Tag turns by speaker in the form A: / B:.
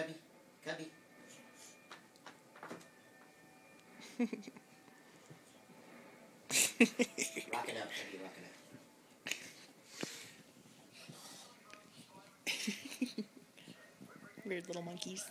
A: Cubby. Cubby. Rock it up, Cubby. Rock it up.
B: Weird little monkeys.